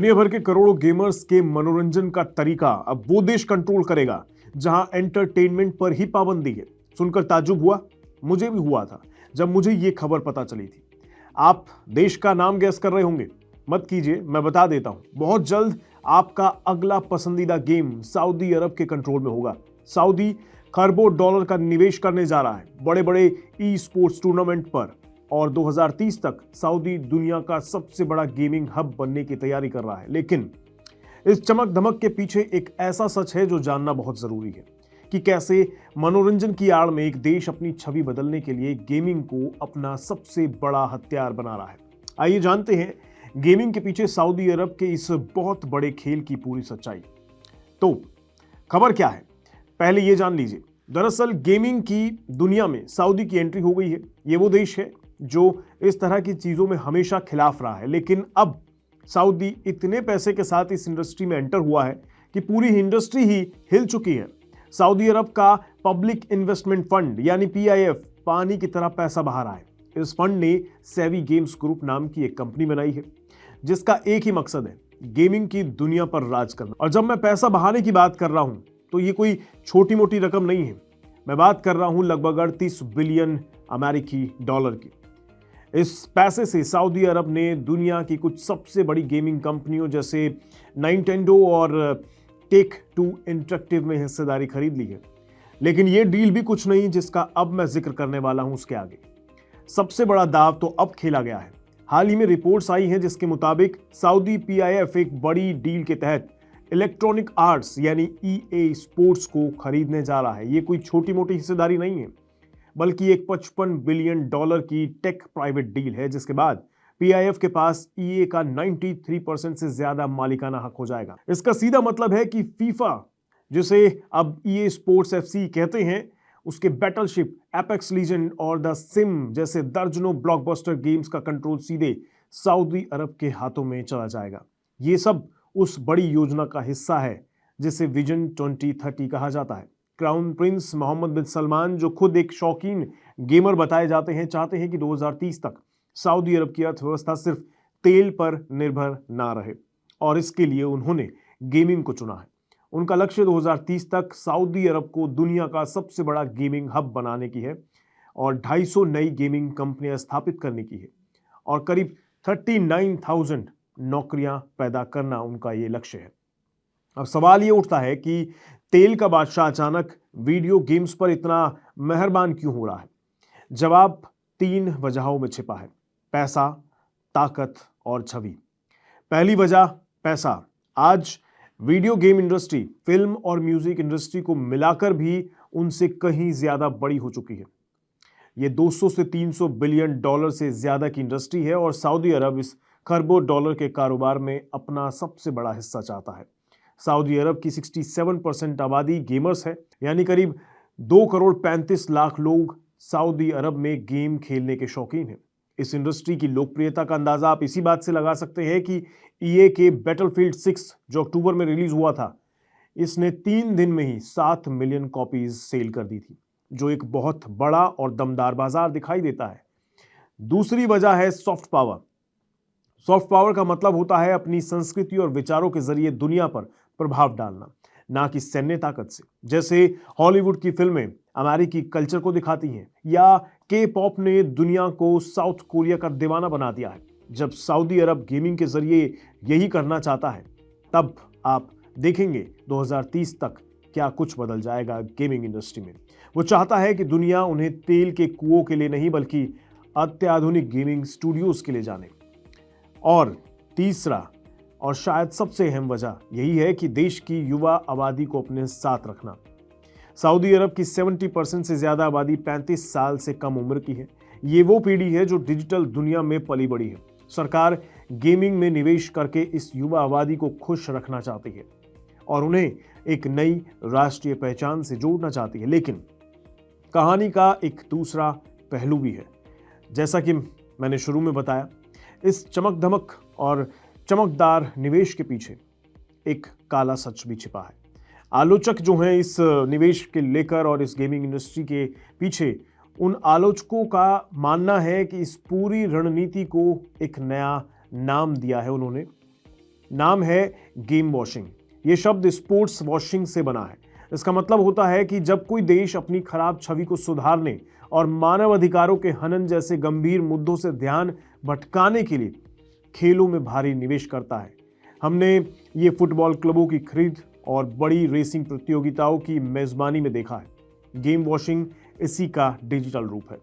दुनिया भर के करोड़ों गेमर्स के मनोरंजन का तरीका अब वो देश कंट्रोल करेगा जहां एंटरटेनमेंट पर ही पाबंदी है। सुनकर ताज्जुब हुआ, मुझे भी हुआ था जब मुझे ये खबर पता चली थी। आप देश का नाम गैस कर रहे होंगे, मत कीजिए, मैं बता देता हूं। बहुत जल्द आपका अगला पसंदीदा गेम सऊदी अरब के कंट्रोल में होगा। सऊदी खरबों डॉलर का निवेश करने जा रहा है बड़े बड़े ई स्पोर्ट्स टूर्नामेंट पर, और 2030 तक सऊदी दुनिया का सबसे बड़ा गेमिंग हब बनने की तैयारी कर रहा है। लेकिन इस चमक धमक के पीछे एक ऐसा सच है जो जानना बहुत जरूरी है कि कैसे मनोरंजन की आड़ में एक देश अपनी छवि बदलने के लिए गेमिंग को अपना सबसे बड़ा हथियार बना रहा है। आइए जानते हैं गेमिंग के पीछे सऊदी अरब के इस बहुत बड़े खेल की पूरी सच्चाई। तो खबर क्या है, पहले ये जान लीजिए। दरअसल गेमिंग की दुनिया में सऊदी की एंट्री हो गई है। ये वो देश है जो इस तरह की चीजों में हमेशा खिलाफ रहा है, लेकिन अब सऊदी इतने पैसे के साथ इस इंडस्ट्री में एंटर हुआ है कि पूरी इंडस्ट्री ही हिल चुकी है। सऊदी अरब का पब्लिक इन्वेस्टमेंट फंड यानी पीआईएफ पानी की तरह पैसा बहा रहा है। इस फंड ने सेवी गेम्स ग्रुप नाम की एक कंपनी बनाई है जिसका एक ही मकसद है, गेमिंग की दुनिया पर राज करना। और जब मैं पैसा बहाने की बात कर रहा हूं तो ये कोई छोटी मोटी रकम नहीं है। मैं बात कर रहा हूं लगभग 38 बिलियन अमेरिकी डॉलर की। इस पैसे से सऊदी अरब ने दुनिया की कुछ सबसे बड़ी गेमिंग कंपनियों जैसे नाइंटेंडो और टेक टू इंटरेक्टिव में हिस्सेदारी खरीद ली है। लेकिन यह डील भी कुछ नहीं जिसका अब मैं जिक्र करने वाला हूं। उसके आगे सबसे बड़ा दाव तो अब खेला गया है। हाल ही में रिपोर्ट्स आई हैं जिसके मुताबिक सऊदी पीआईएफ एक बड़ी डील के तहत इलेक्ट्रॉनिक आर्ट्स यानी ईए स्पोर्ट्स को खरीदने जा रहा है। यह कोई छोटी मोटी हिस्सेदारी नहीं है, बल्कि एक 55 बिलियन डॉलर की टेक प्राइवेट डील है, जिसके बाद पीआईएफ के पास ईए का 93% से ज्यादा मालिकाना हक हो जाएगा। इसका सीधा मतलब है कि फीफा, जिसे अब ईए स्पोर्ट्स एफसी कहते हैं, उसके बैटलशिप, एपेक्स लीजेंड और द सिम जैसे दर्जनों ब्लॉकबस्टर गेम्स का कंट्रोल सीधे सऊदी अरब के हाथों में चला जाएगा। ये सब उस बड़ी योजना का हिस्सा है जिसे विजन 2030 कहा जाता है। क्राउन प्रिंस मोहम्मद बिन सलमान, जो खुद एक शौकीन गेमर बताए जाते हैं, चाहते हैं कि 2030 तक सऊदी अरब की अर्थव्यवस्था सिर्फ तेल पर निर्भर ना रहे, और इसके लिए उन्होंने गेमिंग को चुना है। उनका लक्ष्य 2030 तक सऊदी अरब को दुनिया का सबसे बड़ा गेमिंग हब बनाने की है और 250 नई गेमिंग कंपनियां स्थापित करने की है और करीब 39,000 नौकरियां पैदा करना उनका ये लक्ष्य है। अब सवाल ये उठता है कि तेल का बादशाह अचानक वीडियो गेम्स पर इतना मेहरबान क्यों हो रहा है? जवाब 3 वजहों में छिपा है: पैसा, ताकत और छवि। पहली वजह, पैसा। आज वीडियो गेम इंडस्ट्री फिल्म और म्यूजिक इंडस्ट्री को मिलाकर भी उनसे कहीं ज्यादा बड़ी हो चुकी है। ये 200 से 300 बिलियन डॉलर से ज्यादा की इंडस्ट्री है और सऊदी अरब इस खरबों डॉलर के कारोबार में अपना सबसे बड़ा हिस्सा चाहता है। सऊदी अरब की 67% आबादी गेमर्स है, यानी करीब 2 करोड़ 35 लाख लोग सऊदी अरब में गेम खेलने के शौकीन हैं। इस इंडस्ट्री की लोकप्रियता का अंदाजा आप इसी बात से लगा सकते हैं कि ईए के बैटलफील्ड 6 जो अक्टूबर में रिलीज हुआ था, इसने 3 दिन में ही 7 मिलियन कॉपीज सेल कर दी थी, जो एक बहुत बड़ा और दमदार बाजार दिखाई देता है। दूसरी वजह है सॉफ्ट पावर। सॉफ्ट पावर का मतलब होता है अपनी संस्कृति और विचारों के जरिए दुनिया पर प्रभाव डालना, ना कि सैन्य ताकत से। जैसे हॉलीवुड की फिल्में अमेरिकी कल्चर को दिखाती हैं, या के पॉप ने दुनिया को साउथ कोरिया का दीवाना बना दिया है। जब सऊदी अरब गेमिंग के जरिए यही करना चाहता है, तब आप देखेंगे 2030 तक क्या कुछ बदल जाएगा गेमिंग इंडस्ट्री में। वो चाहता है कि दुनिया उन्हें तेल के कुओं के लिए नहीं, बल्कि अत्याधुनिक गेमिंग स्टूडियोज के लिए जाने। और तीसरा और शायद सबसे अहम वजह यही है कि देश की युवा आबादी को अपने साथ रखना। सऊदी अरब की 70% से ज्यादा आबादी 35 साल से कम उम्र की है। ये वो पीढ़ी है जो डिजिटल दुनिया में पली बड़ी है। सरकार गेमिंग में निवेश करके इस युवा आबादी को खुश रखना चाहती है और उन्हें एक नई राष्ट्रीय पहचान से जोड़ना चाहती है। लेकिन कहानी का एक दूसरा पहलू भी है। जैसा कि मैंने शुरू में बताया, इस चमक धमक और चमकदार निवेश के पीछे एक काला सच भी छिपा है। आलोचक जो हैं इस निवेश के लेकर और इस गेमिंग इंडस्ट्री के पीछे, उन आलोचकों का मानना है कि इस पूरी रणनीति को एक नया नाम दिया है उन्होंने, नाम है गेम वॉशिंग। ये शब्द स्पोर्ट्स वॉशिंग से बना है। इसका मतलब होता है कि जब कोई देश अपनी खराब छवि को सुधारने और मानव अधिकारों के हनन जैसे गंभीर मुद्दों से ध्यान भटकाने के लिए खेलों में भारी निवेश करता है। हमने ये फुटबॉल क्लबों की खरीद और बड़ी रेसिंग प्रतियोगिताओं की मेजबानी में देखा है। गेम वॉशिंग इसी का डिजिटल रूप है।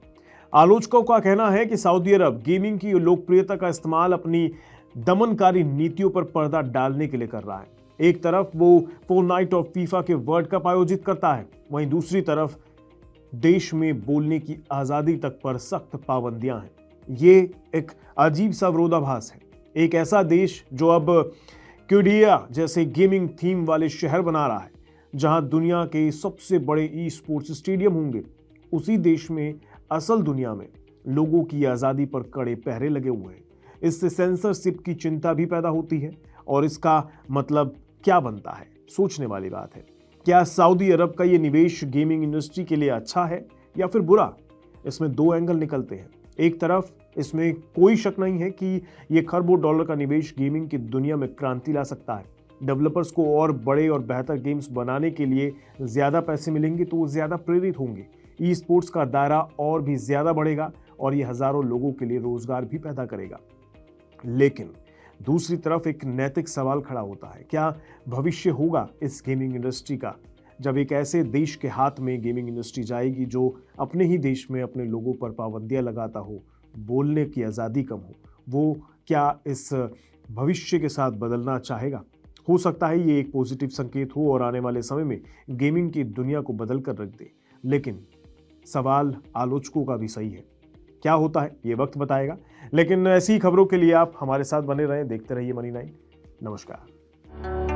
आलोचकों का कहना है कि सऊदी अरब गेमिंग की लोकप्रियता का इस्तेमाल अपनी दमनकारी नीतियों पर पर्दा डालने के लिए कर रहा है। एक तरफ वो फोर्टनाइट और फीफा के वर्ल्ड कप आयोजित करता है, वहीं दूसरी तरफ देश में बोलने की आजादी तक पर सख्त पाबंदियां हैं। ये एक अजीब सा विरोधाभास है। एक ऐसा देश जो अब क्यूडिया जैसे गेमिंग थीम वाले शहर बना रहा है, जहां दुनिया के सबसे बड़े ई स्पोर्ट्स स्टेडियम होंगे, उसी देश में असल दुनिया में लोगों की आजादी पर कड़े पहरे लगे हुए हैं। इससे सेंसरशिप की चिंता भी पैदा होती है और इसका मतलब क्या बनता है, सोचने वाली बात है। क्या सऊदी अरब का ये निवेश गेमिंग इंडस्ट्री के लिए अच्छा है या फिर बुरा? इसमें दो एंगल निकलते हैं। एक तरफ इसमें कोई शक नहीं है कि ये खरबों डॉलर का निवेश गेमिंग की दुनिया में क्रांति ला सकता है। डेवलपर्स को और बड़े और बेहतर गेम्स बनाने के लिए ज्यादा पैसे मिलेंगे तो वो ज्यादा प्रेरित होंगे। ई स्पोर्ट्स का दायरा और भी ज्यादा बढ़ेगा और ये हजारों लोगों के लिए रोजगार भी पैदा करेगा। लेकिन दूसरी तरफ एक नैतिक सवाल खड़ा होता है। क्या भविष्य होगा इस गेमिंग इंडस्ट्री का जब एक ऐसे देश के हाथ में गेमिंग इंडस्ट्री जाएगी जो अपने ही देश में अपने लोगों पर पाबंदियां लगाता हो, बोलने की आज़ादी कम हो? वो क्या इस भविष्य के साथ बदलना चाहेगा? हो सकता है ये एक पॉजिटिव संकेत हो और आने वाले समय में गेमिंग की दुनिया को बदल कर रख दे। लेकिन सवाल आलोचकों का भी सही है। क्या होता है ये वक्त बताएगा। लेकिन ऐसी खबरों के लिए आप हमारे साथ बने रहें, देखते रहिए मनी 9। नमस्कार।